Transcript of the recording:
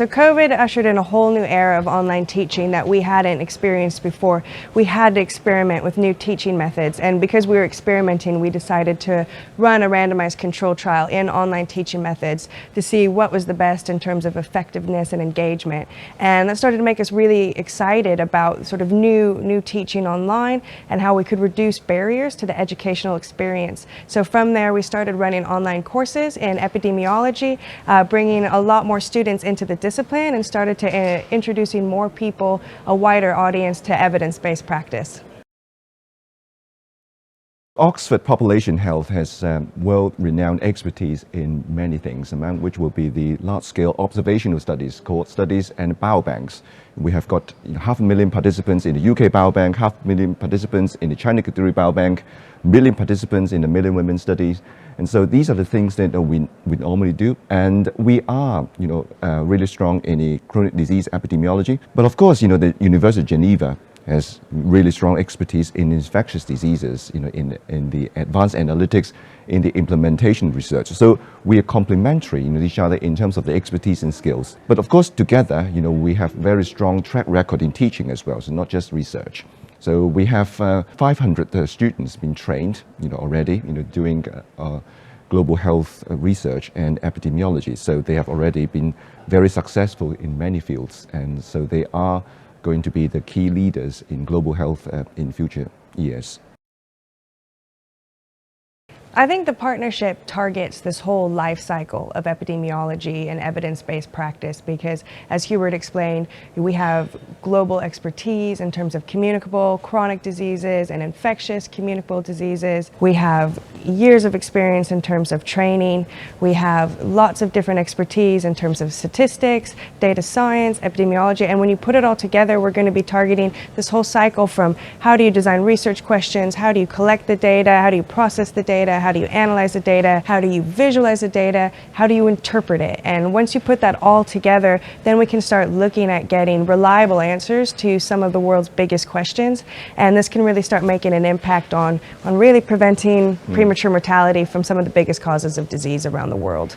So COVID ushered in a whole new era of online teaching that we hadn't experienced before. We had to experiment with new teaching methods, and because we were experimenting, we decided to run a randomized control trial in online teaching methods to see what was the best in terms of effectiveness and engagement. And that started to make us really excited about sort of new teaching online and how we could reduce barriers to the educational experience. So from there, we started running online courses in epidemiology, bringing a lot more students into the discipline, and started to introducing more people, a wider audience, to evidence-based practice. Oxford Population Health has world-renowned expertise in many things, among which will be the large-scale observational studies, cohort studies, and biobanks. We have got 500,000 participants in the UK Biobank, 500,000 participants in the China Kuduri Biobank, 1 million participants in the Million Women studies. And so these are the things that we normally do. And we are, really strong in the chronic disease epidemiology. But of course, the University of Geneva has really strong expertise in infectious diseases, in the advanced analytics, in the implementation research. So we are complementary to each other in terms of the expertise and skills. But of course, together, we have very strong track record in teaching as well, so not just research. So we have 500 students been trained, already, doing global health research and epidemiology. So they have already been very successful in many fields, and so they are going to be the key leaders in global health in future years. I think the partnership targets this whole life cycle of epidemiology and evidence-based practice because, as Hubert explained, we have global expertise in terms of communicable chronic diseases and infectious communicable diseases. We have years of experience in terms of training. We have lots of different expertise in terms of statistics, data science, epidemiology, and when you put it all together, we're going to be targeting this whole cycle from how do you design research questions, how do you collect the data, how do you process the data, how do you analyze the data, how do you visualize the data, how do you interpret it? And once you put that all together, then we can start looking at getting reliable answers to some of the world's biggest questions. And this can really start making an impact on really preventing premature mortality from some of the biggest causes of disease around the world.